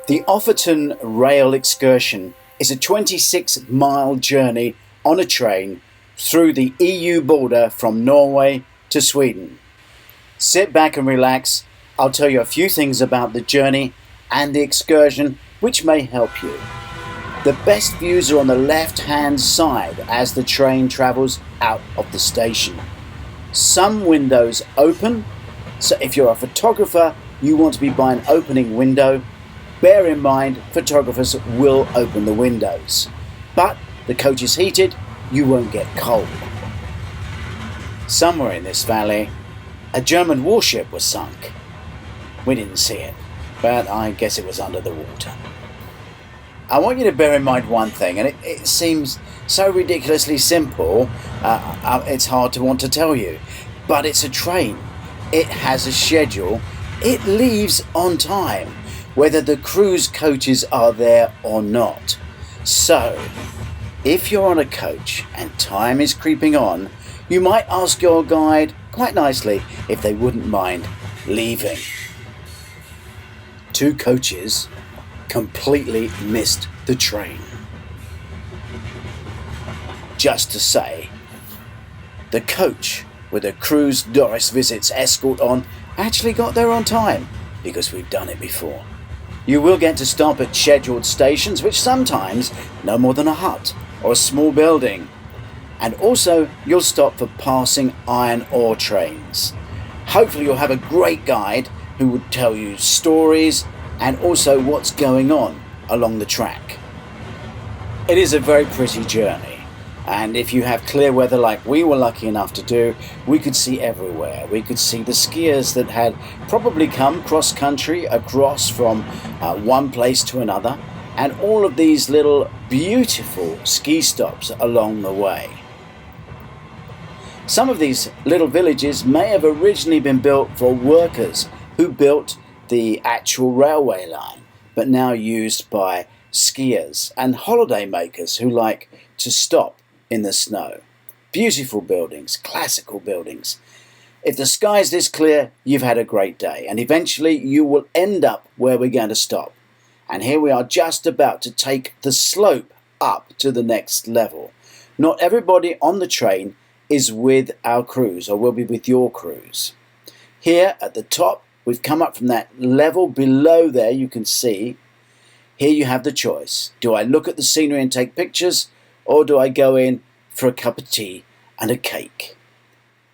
The Ofoten Rail Excursion is a 26-mile journey on a train through the EU border from Norway to Sweden. Sit back and relax. I'll tell you a few things about the journey and the excursion which may help you. The best views are on the left-hand side as the train travels out of the station. Some windows open, so if you're a photographer, you want to be by an opening window. Bear in mind, photographers will open the windows. But the coach is heated, you won't get cold. Somewhere in this valley, a German warship was sunk. We didn't see it, but I guess it was under the water. I want you to bear in mind one thing, and it seems so ridiculously simple, it's hard to want to tell you. But it's a train. It has a schedule. It leaves on time, whether the cruise coaches are there or not. So, if you're on a coach and time is creeping on, you might ask your guide quite nicely if they wouldn't mind leaving. 2 coaches completely missed the train. Just to say, the coach with a cruise Doris Visits escort on actually got there on time, because we've done it before. You will get to stop at scheduled stations, which sometimes no more than a hut or a small building. And also you'll stop for passing iron ore trains. Hopefully you'll have a great guide who would tell you stories and also what's going on along the track. It is a very pretty journey, and if you have clear weather like we were lucky enough to do, we could see everywhere. We could see the skiers that had probably come cross country across from one place to another, and all of these little beautiful ski stops along the way. Some of these little villages may have originally been built for workers who built the actual railway line, but now used by skiers and holiday makers who like to stop in the snow. Beautiful buildings, classical buildings. If the sky's this clear, you've had a great day, and eventually you will end up where we're going to stop. And here we are just about to take the slope up to the next level. Not everybody on the train is with our cruise, or will be with your cruise. Here at the top, we've come up from that level below there, you can see. Here you have the choice. Do I look at the scenery and take pictures, or do I go in for a cup of tea and a cake?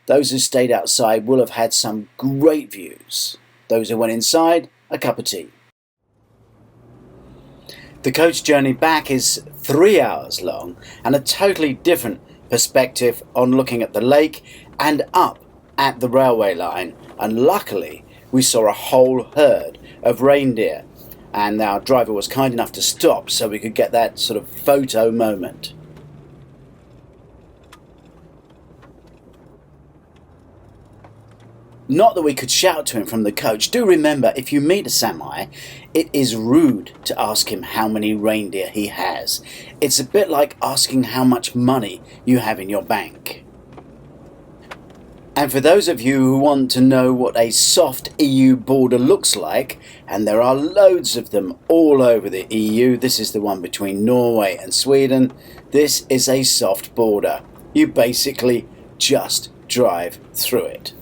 Those who stayed outside will have had some great views. Those who went inside, a cup of tea. The coach journey back is 3 hours long, and a totally different perspective on looking at the lake and up at the railway line. And luckily, we saw a whole herd of reindeer, and our driver was kind enough to stop so we could get that sort of photo moment. Not that we could shout to him from the coach. Do remember, if you meet a Sami, it is rude to ask him how many reindeer he has. It's a bit like asking how much money you have in your bank. And for those of you who want to know what a soft EU border looks like, and there are loads of them all over the EU, this is the one between Norway and Sweden, this is a soft border. You basically just drive through it.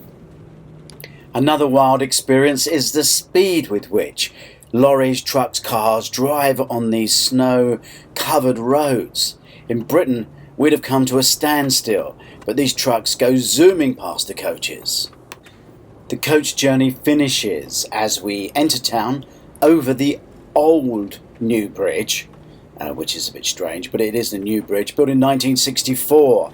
Another wild experience is the speed with which lorries, trucks, cars drive on these snow-covered roads. In Britain, we'd have come to a standstill, but these trucks go zooming past the coaches. The coach journey finishes as we enter town over the old New Bridge, which is a bit strange, but it is the new bridge, built in 1964,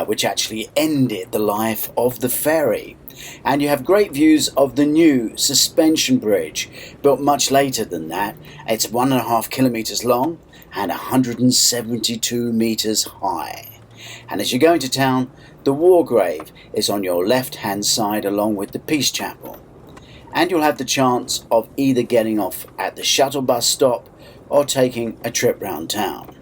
which actually ended the life of the ferry. And you have great views of the new suspension bridge, built much later than that. It's 1.5 kilometres long and 172 metres high. And as you go into town, the war grave is on your left-hand side along with the Peace Chapel. And you'll have the chance of either getting off at the shuttle bus stop or taking a trip round town.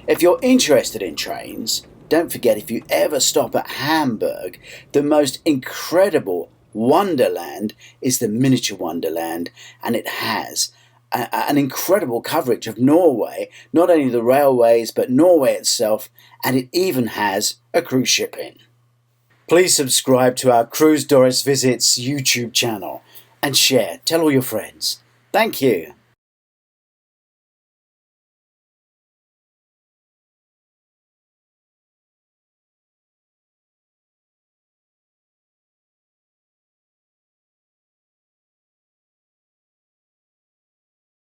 If you're interested in trains, don't forget, if you ever stop at Hamburg, the most incredible wonderland is the Miniature Wonderland, and it has an incredible coverage of Norway, not only the railways but Norway itself, and it even has a cruise ship in. Please subscribe to our Cruise Doris Visits YouTube channel and share. Tell all your friends. Thank you.